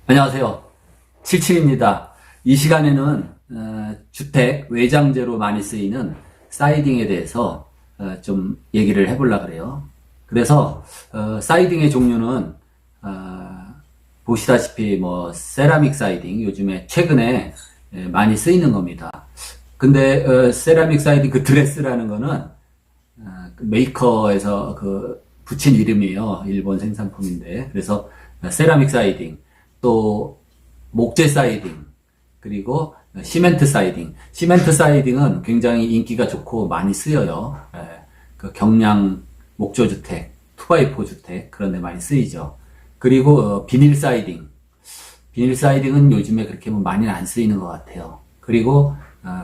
안녕하세요. 77입니다. 이 시간에는 주택 외장재로 많이 쓰이는 사이딩에 대해서 좀 얘기를 해보려고 그래요. 그래서 사이딩의 종류는 보시다시피 뭐 세라믹 사이딩 요즘에 최근에 많이 쓰이는 겁니다. 근데 세라믹 사이딩 그 드레스라는 거는 그 메이커에서 그 붙인 이름이에요. 일본 생산품인데 그래서 세라믹 사이딩 또 목재 사이딩 그리고 시멘트 사이딩. 시멘트 사이딩은 굉장히 인기가 좋고 많이 쓰여요. 그 경량 목조주택, 투바이포 주택 그런 데 많이 쓰이죠. 그리고 비닐 사이딩. 비닐 사이딩은 요즘에 그렇게 뭐 많이는 안 쓰이는 것 같아요. 그리고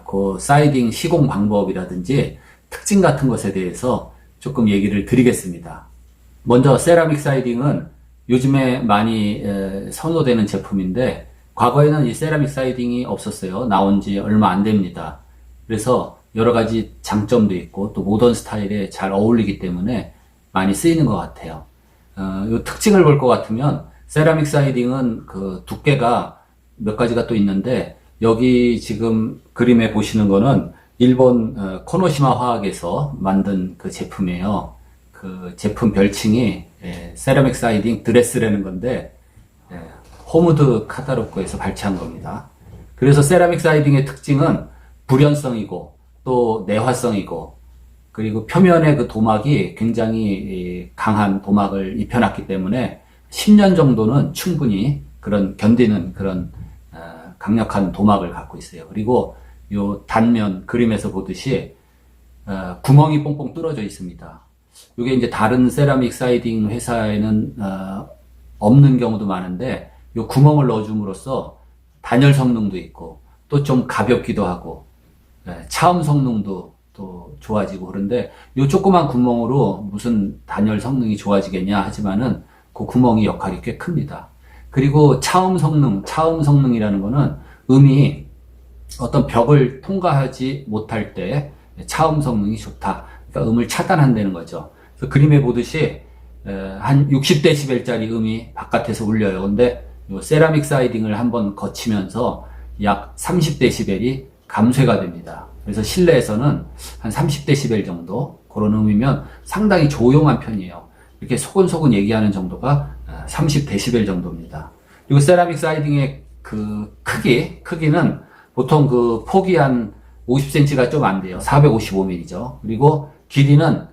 그 사이딩 시공 방법이라든지 특징 같은 것에 대해서 조금 얘기를 드리겠습니다. 먼저 세라믹 사이딩은 요즘에 많이 선호되는 제품인데 과거에는 이 세라믹 사이딩이 없었어요. 나온 지 얼마 안 됩니다. 그래서 여러 가지 장점도 있고 또 모던 스타일에 잘 어울리기 때문에 많이 쓰이는 것 같아요. 이 특징을 볼 것 같으면 세라믹 사이딩은 그 두께가 몇 가지가 또 있는데 여기 지금 그림에 보시는 거는 일본 코노시마 화학에서 만든 그 제품이에요. 그 제품 별칭이 세라믹 사이딩 드레스라는 건데 호무드 카타로코에서 발췌한 겁니다. 그래서 세라믹 사이딩의 특징은 불연성이고 또 내화성이고 그리고 표면의 그 도막이 굉장히 강한 도막을 입혀놨기 때문에 10년 정도는 충분히 그런 견디는 그런 강력한 도막을 갖고 있어요. 그리고 요 단면 그림에서 보듯이 구멍이 뽕뽕 뚫어져 있습니다. 이게 이제 다른 세라믹 사이딩 회사에는 없는 경우도 많은데 요 구멍을 넣어줌으로써 단열 성능도 있고 또 좀 가볍기도 하고 차음 성능도 또 좋아지고 그런데 요 조그만 구멍으로 무슨 단열 성능이 좋아지겠냐 하지만은 그 구멍이 역할이 꽤 큽니다. 그리고 차음 성능이라는 거는 음이 어떤 벽을 통과하지 못할 때 차음 성능이 좋다. 그러니까 음을 차단한다는 거죠. 그래서 그림에 보듯이 한 60dB짜리 음이 바깥에서 울려요. 근데 요 세라믹 사이딩을 한번 거치면서 약 30dB이 감쇄가 됩니다. 그래서 실내에서는 한 30dB 정도 그런 음이면 상당히 조용한 편이에요. 이렇게 소곤소곤 얘기하는 정도가 30dB 정도입니다. 그리고 세라믹 사이딩의 그 크기는 보통 그 폭이 한 50cm가 좀 안 돼요. 455mm죠. 그리고 길이는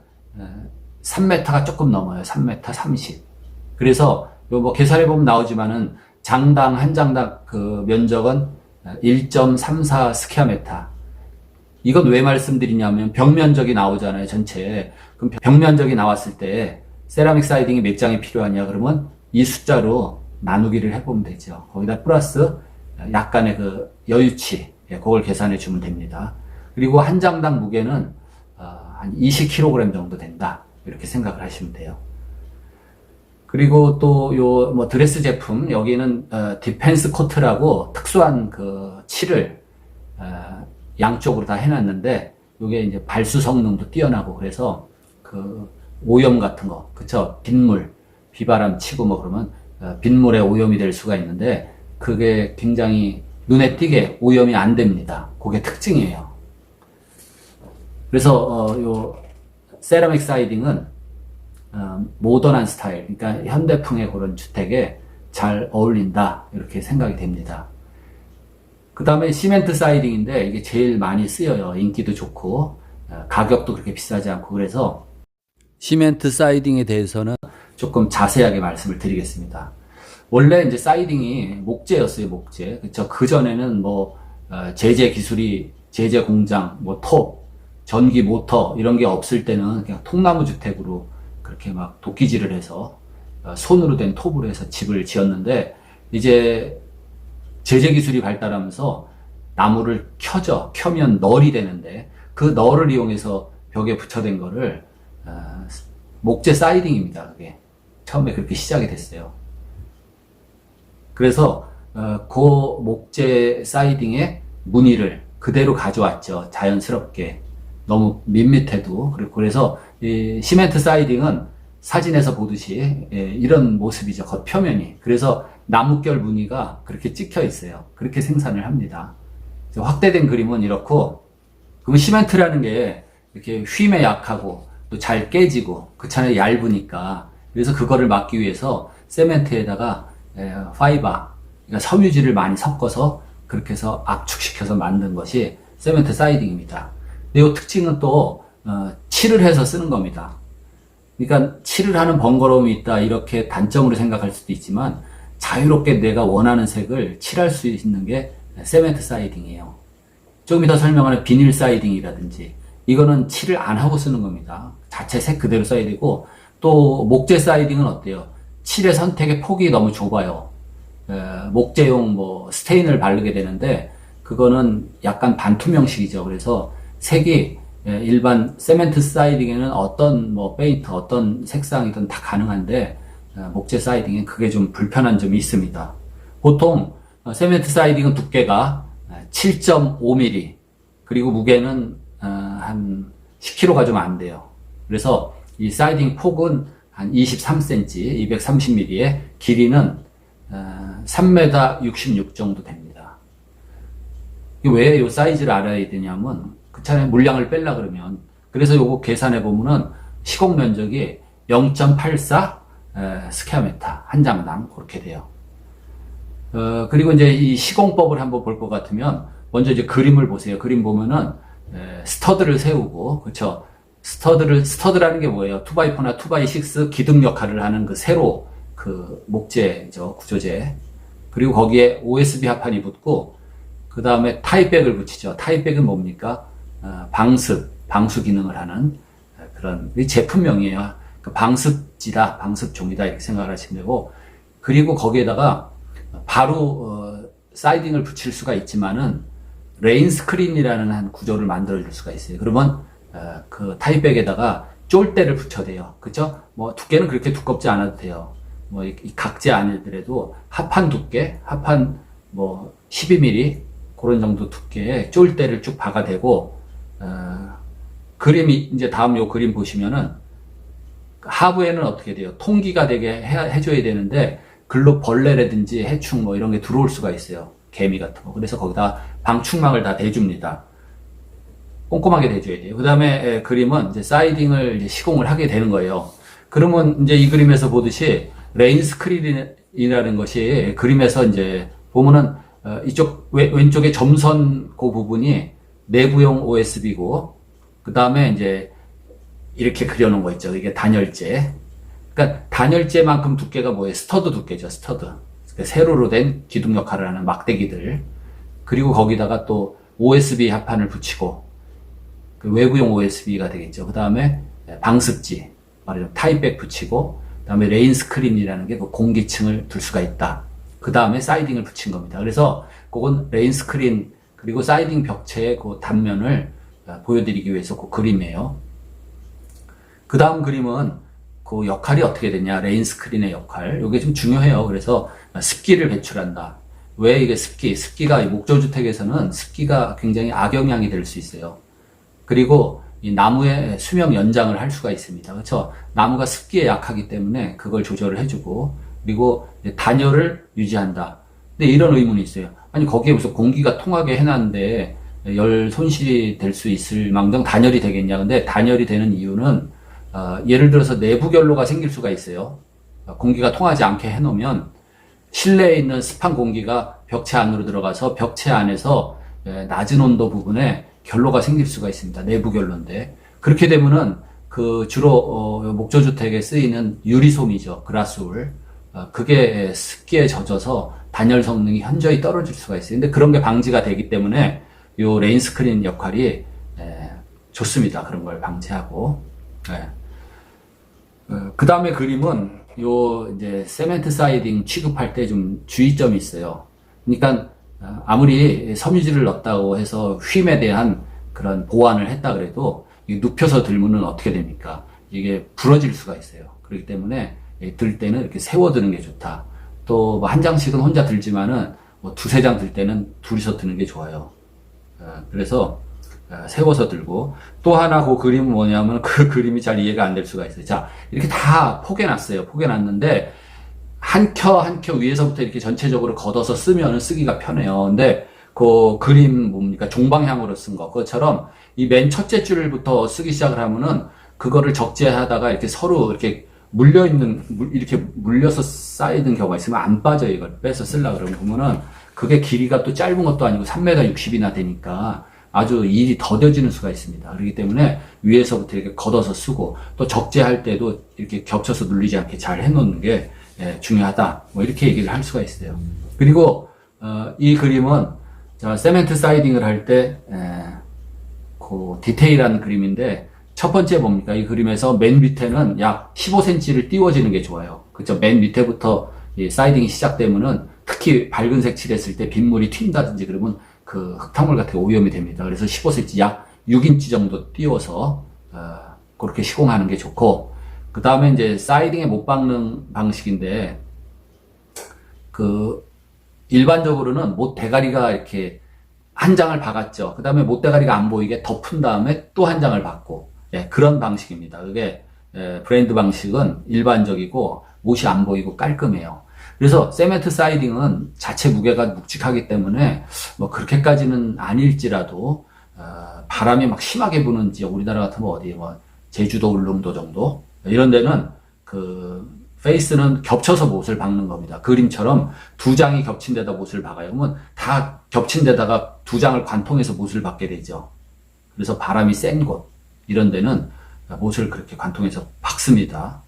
3m가 조금 넘어요. 3m 30. 그래서 요 뭐 계산해 보면 나오지만은 장당 한 장당 그 면적은 1.34 스퀘어미터. 이건 왜 말씀드리냐면 벽 면적이 나오잖아요. 전체. 그럼 벽 면적이 나왔을 때 세라믹 사이딩이 몇 장이 필요하냐 그러면 이 숫자로 나누기를 해보면 되죠. 거기다 플러스 약간의 그 여유치 그걸 계산해 주면 됩니다. 그리고 한 장당 무게는 한 20kg 정도 된다. 이렇게 생각을 하시면 돼요. 그리고 또 요 뭐 드레스 제품 여기는 디펜스 코트라고 특수한 그 칠을 양쪽으로 다 해놨는데 요게 이제 발수 성능도 뛰어나고 그래서 그 오염 같은 거 그쵸 빗물 비바람 치고 뭐 그러면 빗물에 오염이 될 수가 있는데 그게 굉장히 눈에 띄게 오염이 안 됩니다. 그게 특징이에요. 그래서 요 세라믹 사이딩은 모던한 스타일, 그러니까 현대풍의 그런 주택에 잘 어울린다 이렇게 생각이 됩니다. 그 다음에 시멘트 사이딩인데 이게 제일 많이 쓰여요. 인기도 좋고 가격도 그렇게 비싸지 않고 그래서 시멘트 사이딩에 대해서는 조금 자세하게 말씀을 드리겠습니다. 원래 이제 사이딩이 목재였어요, 목재. 그쵸. 그전에는 뭐, 제재 기술이, 제재 공장, 뭐, 톱, 전기 모터, 이런 게 없을 때는 그냥 통나무 주택으로 그렇게 막 도끼질을 해서, 손으로 된 톱으로 해서 집을 지었는데, 이제 제재 기술이 발달하면서 나무를 켜면 널이 되는데, 그 널을 이용해서 벽에 붙여댄 거를, 목재 사이딩입니다, 그게. 처음에 그렇게 시작이 됐어요. 그래서 그 목재 사이딩의 무늬를 그대로 가져왔죠. 자연스럽게. 너무 밋밋해도. 그래서 이 시멘트 사이딩은 사진에서 보듯이 이런 모습이죠. 겉표면이. 그래서 나뭇결 무늬가 그렇게 찍혀 있어요. 그렇게 생산을 합니다. 확대된 그림은 이렇고, 그럼 시멘트라는 게 이렇게 휨에 약하고 또 잘 깨지고 그렇잖아요. 얇으니까. 그래서 그거를 막기 위해서 세멘트에다가 파이버, 그러니까 섬유질을 많이 섞어서 그렇게 해서 압축시켜서 만든 것이 세멘트 사이딩입니다. 근데 이 특징은 또 칠을 해서 쓰는 겁니다. 그러니까 칠을 하는 번거로움이 있다 이렇게 단점으로 생각할 수도 있지만 자유롭게 내가 원하는 색을 칠할 수 있는 게 세멘트 사이딩이에요. 조금 이따 설명하는 비닐 사이딩이라든지 이거는 칠을 안 하고 쓰는 겁니다. 자체 색 그대로 써야 되고, 또 목재 사이딩은 어때요? 칠의 선택의 폭이 너무 좁아요. 목재용 뭐 스테인을 바르게 되는데 그거는 약간 반투명식이죠. 그래서 색이 일반 세멘트 사이딩에는 어떤 뭐 페인트, 어떤 색상이든 다 가능한데 목재 사이딩엔 그게 좀 불편한 점이 있습니다. 보통 세멘트 사이딩은 두께가 7.5mm 그리고 무게는 한 10kg가 좀 안 돼요. 그래서 이 사이딩 폭은 한 23cm, 230mm에 길이는 3m 66 정도 됩니다. 왜 이 사이즈를 알아야 되냐면 그차례 물량을 뺄라 그러면, 그래서 요거 계산해 보면은 시공 면적이 0.84 스퀘어미터 한 장당 그렇게 돼요. 그리고 이제 이 시공법을 한번 볼 것 같으면 먼저 이제 그림을 보세요. 그림 보면은 스터드를 세우고, 그렇죠? 스터드라는 게 뭐예요? 2x4나 2x6 기둥 역할을 하는 그 세로, 그 목재죠, 구조재. 그리고 거기에 OSB 합판이 붙고, 그 다음에 타이백을 붙이죠. 타이백은 뭡니까? 방수 기능을 하는 그런 제품명이에요. 그 방습지다, 방습종이다 이렇게 생각을 하시면 되고, 그리고 거기에다가 바로 사이딩을 붙일 수가 있지만은 레인 스크린이라는 한 구조를 만들어 줄 수가 있어요. 그러면 그 타이백에다가 쫄대를 붙여야 돼요. 그죠? 뭐 두께는 그렇게 두껍지 않아도 돼요. 뭐 이 각재 아니더라도 합판 두께, 합판 뭐 12mm 그런 정도 두께의 쫄대를 쭉 박아대고, 그림이 이제 다음 요 그림 보시면은 하부에는 어떻게 돼요? 통기가 되게 해줘야 되는데 글로 벌레라든지 해충 뭐 이런 게 들어올 수가 있어요. 개미 같은 거. 그래서 거기다 방충망을 다 대줍니다. 꼼꼼하게 대줘야 돼요. 그 다음에 그림은 이제 사이딩을 이제 시공을 하게 되는 거예요. 그러면 이제 이 그림에서 보듯이 레인 스크린이라는 것이 그림에서 이제 보면은 이쪽 왼쪽에 점선 그 부분이 내부용 OSB고, 그 다음에 이제 이렇게 그려놓은 거 있죠. 이게 단열재. 그러니까 단열재만큼 두께가 뭐예요? 스터드 두께죠. 스터드. 그러니까 세로로 된 기둥 역할을 하는 막대기들. 그리고 거기다가 또 OSB 합판을 붙이고, 그 외부용 OSB가 되겠죠. 그 다음에 방습지, 말하자면 타이백 붙이고, 그 다음에 레인 스크린이라는 게 그 공기층을 둘 수가 있다. 그 다음에 사이딩을 붙인 겁니다. 그래서 그건 레인 스크린 그리고 사이딩 벽체의 그 단면을 보여드리기 위해서 그 그림이에요. 그 다음 그림은 그 역할이 어떻게 되냐, 레인 스크린의 역할. 이게 좀 중요해요. 그래서 습기를 배출한다. 왜 이게 습기가 목조주택에서는 습기가 굉장히 악영향이 될 수 있어요. 그리고 이 나무의 수명 연장을 할 수가 있습니다. 그렇죠? 나무가 습기에 약하기 때문에 그걸 조절을 해주고, 그리고 단열을 유지한다. 근데 이런 의문이 있어요. 아니 거기에 무슨 공기가 통하게 해놨는데 열 손실이 될 수 있을 망정 단열이 되겠냐. 근데 단열이 되는 이유는 예를 들어서 내부 결로가 생길 수가 있어요. 공기가 통하지 않게 해놓으면 실내에 있는 습한 공기가 벽체 안으로 들어가서 벽체 안에서 낮은 온도 부분에 결로가 생길 수가 있습니다. 내부 결로인데, 그렇게 되면은 그 주로 목조주택에 쓰이는 유리솜이죠. 그라스울. 그게 습기에 젖어서 단열 성능이 현저히 떨어질 수가 있어요. 근데 그런 게 방지가 되기 때문에 요 레인 스크린 역할이 좋습니다. 그런 걸 방지하고. 그 다음에 그림은 요 이제 세멘트 사이딩 취급할 때 좀 주의점이 있어요. 그러니까 아무리 섬유질을 넣었다고 해서 휨에 대한 그런 보완을 했다 그래도 눕혀서 들면은 어떻게 됩니까? 이게 부러질 수가 있어요. 그렇기 때문에 들 때는 이렇게 세워 드는 게 좋다. 또 뭐 한 장씩은 혼자 들지만은 뭐 두세 장 들 때는 둘이서 드는 게 좋아요. 그래서 세워서 들고, 또 하나 그 그림은 뭐냐면 그 그림이 잘 이해가 안 될 수가 있어요. 자, 이렇게 다 포개놨어요. 포개놨는데 한 켜 한 켜 위에서부터 이렇게 전체적으로 걷어서 쓰면 쓰기가 편해요. 근데 그 그림 뭡니까? 종방향으로 쓴 거. 그것처럼 이 맨 첫째 줄부터 쓰기 시작을 하면은 그거를 적재하다가 이렇게 서로 이렇게 이렇게 물려서 쌓이는 경우가 있으면 안 빠져요. 이걸 빼서 쓰려고 그러면 보면은 그게 길이가 또 짧은 것도 아니고 3m 60이나 되니까 아주 일이 더뎌지는 수가 있습니다. 그렇기 때문에 위에서부터 이렇게 걷어서 쓰고 또 적재할 때도 이렇게 겹쳐서 눌리지 않게 잘 해놓는 게 중요하다. 뭐 이렇게 얘기를 할 수가 있어요. 그리고 이 그림은 세멘트 사이딩을 할 때 그 디테일한 그림인데 첫 번째 뭡니까? 이 그림에서 맨 밑에는 약 15cm를 띄워지는 게 좋아요. 그쵸? 맨 밑에부터 이 사이딩이 시작되면은 특히 밝은색 칠했을 때 빗물이 튄다든지 그러면 그 흙탕물 같은 게 오염이 됩니다. 그래서 15cm 약 6인치 정도 띄워서 그렇게 시공하는 게 좋고, 그 다음에 이제 사이딩에 못 박는 방식인데 그 일반적으로는 못 대가리가 이렇게 한 장을 박았죠. 그 다음에 못 대가리가 안 보이게 덮은 다음에 또 한 장을 박고, 그런 방식입니다. 그게 브랜드 방식은 일반적이고 못이 안 보이고 깔끔해요. 그래서 세멘트 사이딩은 자체 무게가 묵직하기 때문에 뭐 그렇게까지는 아닐지라도 바람이 막 심하게 부는 지역, 우리나라 같으면 어디 뭐 제주도, 울릉도 정도 이런 데는 그 페이스는 겹쳐서 못을 박는 겁니다. 그림처럼 두 장이 겹친 데다 못을 박아요. 그러면 다 겹친 데다가 두 장을 관통해서 못을 박게 되죠. 그래서 바람이 센 곳 이런 데는 못을 그렇게 관통해서 박습니다.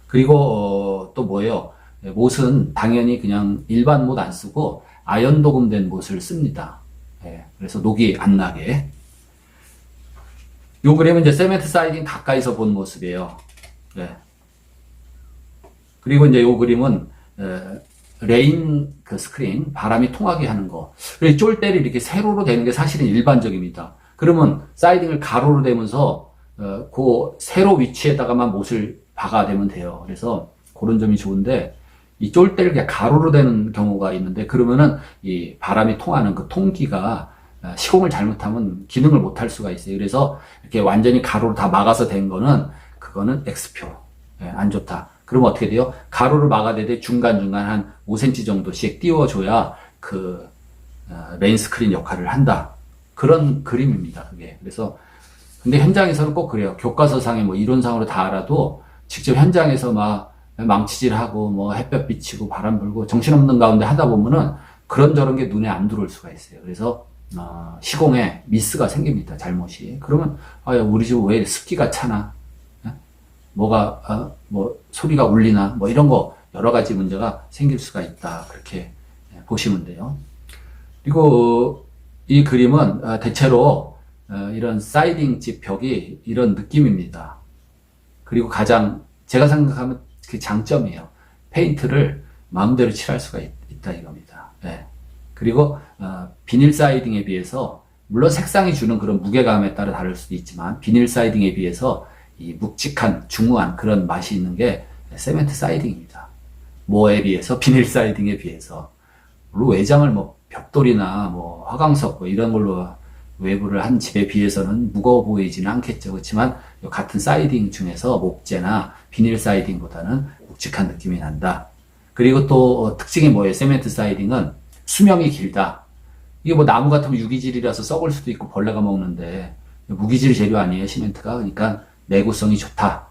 그리고 또 뭐예요? 못은 당연히 그냥 일반 못 안 쓰고 아연 도금된 못을 씁니다. 그래서 녹이 안 나게. 요 그림은 이제 세멘트 사이딩 가까이서 본 모습이에요. 그리고 이제 요 그림은 레인 그 스크린, 바람이 통하게 하는 거. 쫄대를 이렇게 세로로 대는 게 사실은 일반적입니다. 그러면 사이딩을 가로로 대면서 그 세로 위치에다가만 못을 박아대면 돼요. 그래서 그런 점이 좋은데 이 쫄대를 그냥 가로로 대는 경우가 있는데 그러면은 이 바람이 통하는 그 통기가 시공을 잘못하면 기능을 못할 수가 있어요. 그래서 이렇게 완전히 가로로 다 막아서 된 거는 그거는 X표. 안 좋다. 그러면 어떻게 돼요? 가로를 막아대되 중간중간 한 5cm 정도씩 띄워줘야 그 메인 스크린 역할을 한다. 그런 그림입니다. 그게. 그래서 근데 현장에서는 꼭 그래요. 교과서상에 뭐 이론상으로 다 알아도 직접 현장에서 막 망치질하고 뭐 햇볕 비치고 바람 불고 정신없는 가운데 하다 보면은 그런저런 게 눈에 안 들어올 수가 있어요. 그래서 시공에 미스가 생깁니다. 잘못이. 그러면 우리 집 왜 습기가 차나? 뭐가 뭐 소리가 울리나? 뭐 이런 거 여러 가지 문제가 생길 수가 있다. 그렇게 보시면 돼요. 그리고 이 그림은 대체로 이런 사이딩 집 벽이 이런 느낌입니다. 그리고 가장 제가 생각하면 그 장점이에요. 페인트를 마음대로 칠할 수가 있다 이겁니다. 그리고 비닐 사이딩에 비해서 물론 색상이 주는 그런 무게감에 따라 다를 수도 있지만 비닐 사이딩에 비해서 이 묵직한 중후한 그런 맛이 있는 게 세멘트 사이딩입니다. 뭐에 비해서 비닐 사이딩에 비해서 물론 외장을 뭐 벽돌이나 뭐 화강석 뭐 이런 걸로 외부를 한 집에 비해서는 무거워 보이지는 않겠죠. 그렇지만 같은 사이딩 중에서 목재나 비닐 사이딩보다는 묵직한 느낌이 난다. 그리고 또 특징이 뭐예요? 세멘트 사이딩은 수명이 길다. 이게 뭐 나무 같으면 유기질이라서 썩을 수도 있고 벌레가 먹는데 무기질 재료 아니에요, 시멘트가. 그러니까 내구성이 좋다.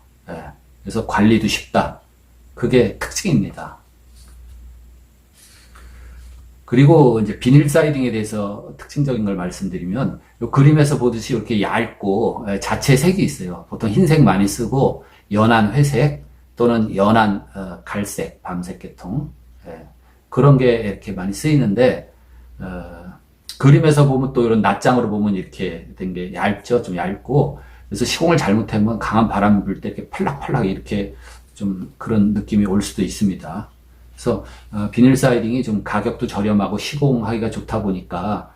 그래서 관리도 쉽다. 그게 특징입니다. 그리고 이제 비닐 사이딩에 대해서 특징적인 걸 말씀드리면 이 그림에서 보듯이 이렇게 얇고 자체 색이 있어요. 보통 흰색 많이 쓰고 연한 회색 또는 연한 갈색, 밤색 계통 그런 게 이렇게 많이 쓰이는데 그림에서 보면 또 이런 낱장으로 보면 이렇게 된 게 얇죠. 좀 얇고 그래서 시공을 잘못하면 강한 바람이 불 때 이렇게 팔락팔락 이렇게 좀 그런 느낌이 올 수도 있습니다. 그래서 비닐 사이딩이 좀 가격도 저렴하고 시공하기가 좋다 보니까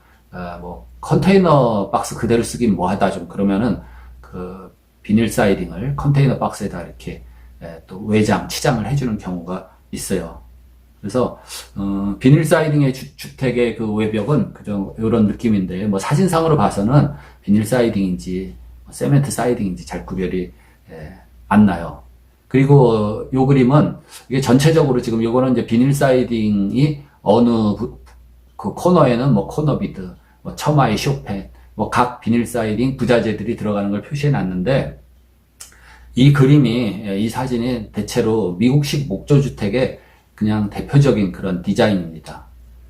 뭐 컨테이너 박스 그대로 쓰긴 뭐하다 좀 그러면은 그 비닐 사이딩을 컨테이너 박스에다 이렇게 또 외장 치장을 해주는 경우가 있어요. 그래서 비닐 사이딩의 주택의 그 외벽은 그저 이런 느낌인데 뭐 사진상으로 봐서는 비닐 사이딩인지 세멘트 사이딩인지 잘 구별이 안 나요. 그리고 요 그림은 이게 전체적으로 지금 요거는 이제 비닐 사이딩이 어느 그 코너에는 뭐 코너비드, 뭐 처마이 쇼펜, 뭐 각 비닐 사이딩 부자재들이 들어가는 걸 표시해 놨는데 이 그림이 이 사진이 대체로 미국식 목조주택의 그냥 대표적인 그런 디자인입니다.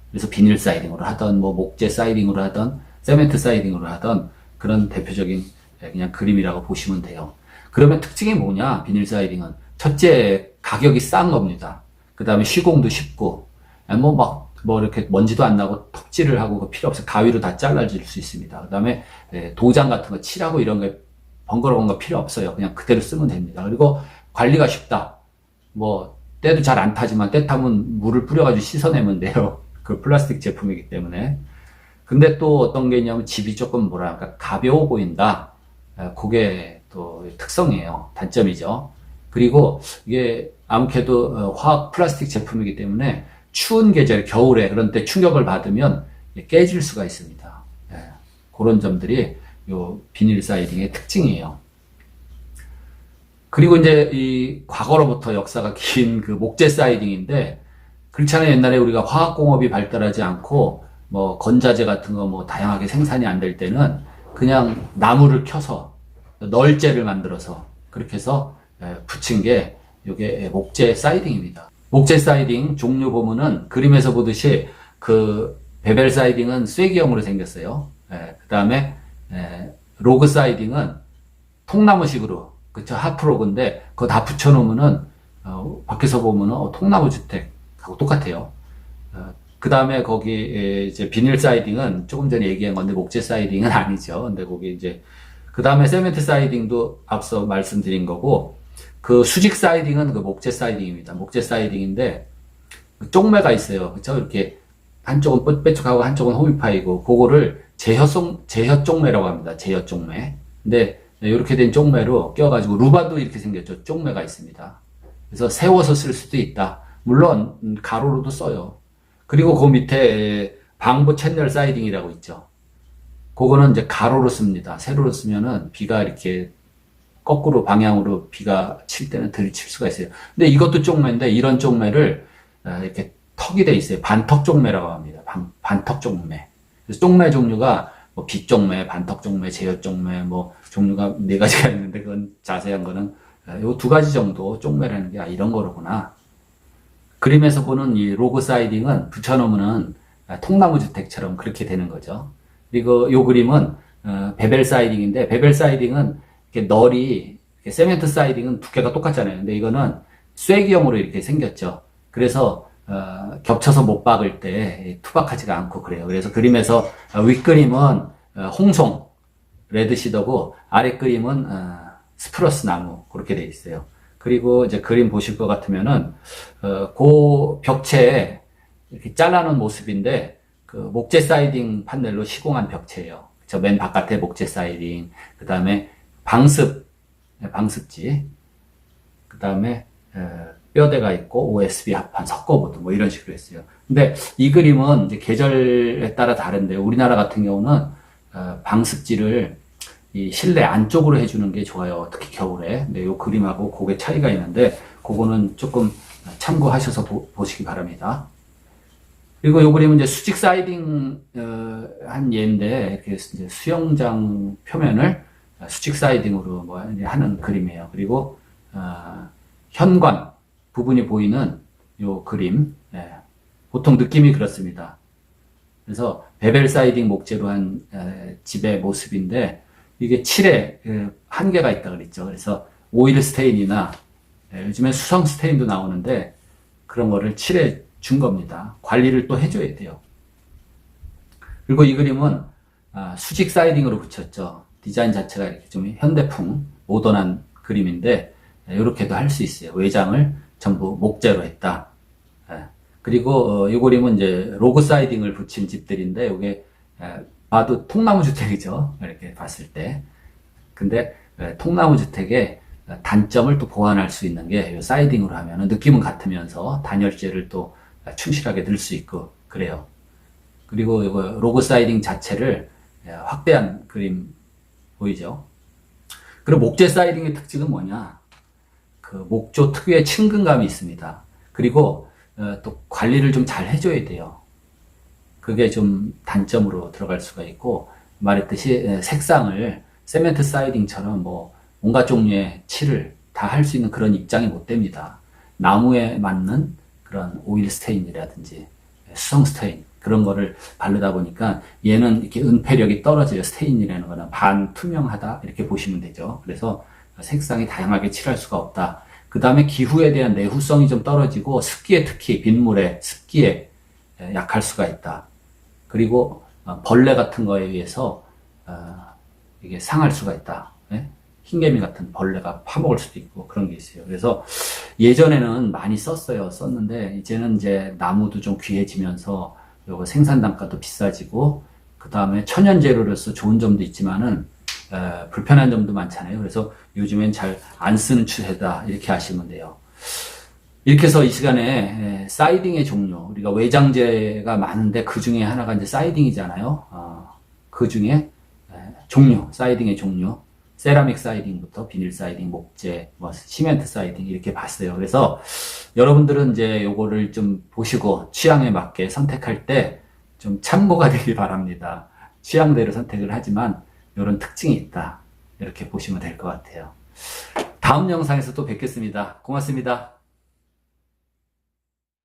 그래서 비닐 사이딩으로 하던 뭐 목재 사이딩으로 하던 세멘트 사이딩으로 하던 그런 대표적인 그냥 그림이라고 보시면 돼요. 그러면 특징이 뭐냐? 비닐 사이딩은 첫째 가격이 싼 겁니다. 그 다음에 시공도 쉽고 뭐 이렇게 먼지도 안 나고 톱질을 하고 그 필요 없어요. 가위로 다 잘라질 수 있습니다. 그 다음에 도장 같은 거 칠하고 이런 거 번거로운 거 필요 없어요. 그냥 그대로 쓰면 됩니다. 그리고 관리가 쉽다. 뭐 때도 잘 안 타지만 때 타면 물을 뿌려가지고 씻어내면 돼요. 그 플라스틱 제품이기 때문에. 근데 또 어떤 게 있냐면 집이 조금 뭐랄까 가벼워 보인다. 그게 또 특성이에요. 단점이죠. 그리고 이게 아무래도 화학 플라스틱 제품이기 때문에 추운 계절, 겨울에 그런 때 충격을 받으면 깨질 수가 있습니다. 그런 점들이 요 비닐 사이딩의 특징이에요. 그리고 이제 이 과거로부터 역사가 긴 그 목재 사이딩인데 그렇잖아요. 옛날에 우리가 화학공업이 발달하지 않고 뭐 건자재 같은 거 뭐 다양하게 생산이 안 될 때는 그냥 나무를 켜서 널재를 만들어서 그렇게 해서 붙인 게 이게 목재 사이딩입니다. 목재 사이딩 종류 보면은 그림에서 보듯이 그 베벨 사이딩은 쐐기형으로 생겼어요. 그 다음에 로그 사이딩은 통나무식으로 그쵸 하프로그인데 그거 다 붙여놓으면은 밖에서 보면은 통나무 주택하고 똑같아요. 그 다음에 거기 이제 비닐 사이딩은 조금 전에 얘기한 건데 목재 사이딩은 아니죠. 근데 거기 이제 그 다음에 세멘트 사이딩도 앞서 말씀드린 거고 그 수직 사이딩은 그 목재 사이딩입니다. 목재 사이딩인데 그 쪽매가 있어요. 그쵸 이렇게 한쪽은 뾰족하고 한쪽은 홈이 파이고 그거를 제혀 쪽매라고 합니다. 제혀 쪽매. 근데 이렇게 된 쪽매로 껴가지고 루바도 이렇게 생겼죠. 쪽매가 있습니다. 그래서 세워서 쓸 수도 있다. 물론 가로로도 써요. 그리고 그 밑에 방부 채널 사이딩이라고 있죠. 그거는 이제 가로로 씁니다. 세로로 쓰면은 비가 이렇게 거꾸로 방향으로 비가 칠 때는 들이칠 수가 있어요. 근데 이것도 쪽매인데 이런 쪽매를 이렇게 턱이 돼 있어요. 반턱 쪽매라고 합니다. 반턱 쪽매. 그래서 쪽매 종류가 뭐 빗쪽매, 반턱 쪽매, 제어 쪽매 뭐 종류가 4가지가 있는데 그건 자세한 거는 요 2가지 정도 쪽매라는 게 이런 거로구나. 그림에서 보는 이 로그 사이딩은 붙여놓으면은 통나무 주택처럼 그렇게 되는 거죠. 그리고 요 그림은 베벨 사이딩인데 베벨 사이딩은 이렇게 널이 세멘트 사이딩은 두께가 똑같잖아요. 근데 이거는 쐐기형으로 이렇게 생겼죠. 그래서 겹쳐서 못 박을 때 투박하지가 않고 그래요. 그래서 그림에서 윗그림은 홍송 레드 시더고 아래 그림은 스프러스 나무 그렇게 돼 있어요. 그리고 이제 그림 보실 것 같으면은 그 벽체에 이렇게 잘라놓은 모습인데 그 목재 사이딩 판넬로 시공한 벽체예요. 저 맨 바깥에 목재 사이딩, 그 다음에 방습지, 그 다음에 뼈대가 있고 OSB 합판, 석고보드 뭐 이런 식으로 했어요. 근데 이 그림은 이제 계절에 따라 다른데 우리나라 같은 경우는 방습지를 이 실내 안쪽으로 해주는 게 좋아요. 특히 겨울에. 근데 요 그림하고 그게 차이가 있는데 그거는 조금 참고하셔서 보시기 바랍니다. 그리고 요 그림은 이제 수직 사이딩 한 예인데 이렇게 이제 수영장 표면을 수직 사이딩으로 뭐 하는 그림이에요. 그리고 현관 부분이 보이는 요 그림 보통 느낌이 그렇습니다. 그래서 베벨 사이딩 목재로 한 집의 모습인데 이게 칠에 한계가 있다 그랬죠. 그래서 오일 스테인이나 요즘에 수성 스테인도 나오는데 그런 거를 칠해 준 겁니다. 관리를 또 해줘야 돼요. 그리고 이 그림은 수직 사이딩으로 붙였죠. 디자인 자체가 이렇게 좀 현대풍, 모던한 그림인데 이렇게도 할 수 있어요. 외장을 전부 목재로 했다. 그리고 이 그림은 이제 로그 사이딩을 붙인 집들인데 이게 봐도 통나무 주택이죠. 이렇게 봤을 때. 근데 통나무 주택의 단점을 또 보완할 수 있는 게 이 사이딩으로 하면은 느낌은 같으면서 단열재를 또 충실하게 넣을 수 있고 그래요. 그리고 이거 로고 사이딩 자체를 확대한 그림 보이죠? 그리고 목재 사이딩의 특징은 뭐냐? 그 목조 특유의 친근감이 있습니다. 그리고 또 관리를 좀 잘 해줘야 돼요. 그게 좀 단점으로 들어갈 수가 있고, 말했듯이 색상을 세멘트 사이딩처럼 뭐 온갖 종류의 칠을 다 할 수 있는 그런 입장이 못 됩니다. 나무에 맞는 그런 오일 스테인이라든지 수성 스테인 그런 거를 바르다 보니까 얘는 이렇게 은폐력이 떨어져요. 스테인이라는 거는 반투명하다 이렇게 보시면 되죠. 그래서 색상이 다양하게 칠할 수가 없다. 그 다음에 기후에 대한 내후성이 좀 떨어지고 습기에 특히 빗물에 습기에 약할 수가 있다. 그리고 벌레 같은 거에 의해서 이게 상할 수가 있다. 흰개미 같은 벌레가 파먹을 수도 있고 그런 게 있어요. 그래서 예전에는 많이 썼는데 이제는 이제 나무도 좀 귀해지면서 요거 생산 단가도 비싸지고 그 다음에 천연 재료로서 좋은 점도 있지만은 불편한 점도 많잖아요. 그래서 요즘엔 잘 안 쓰는 추세다 이렇게 아시면 돼요. 이렇게 해서 이 시간에 사이딩의 종류, 우리가 외장재가 많은데 그 중에 하나가 이제 사이딩이잖아요. 그 중에 종류, 사이딩의 종류, 세라믹 사이딩부터 비닐 사이딩, 목재, 뭐 시멘트 사이딩 이렇게 봤어요. 그래서 여러분들은 이제 요거를 좀 보시고 취향에 맞게 선택할 때 좀 참고가 되길 바랍니다. 취향대로 선택을 하지만 이런 특징이 있다. 이렇게 보시면 될 것 같아요. 다음 영상에서 또 뵙겠습니다. 고맙습니다.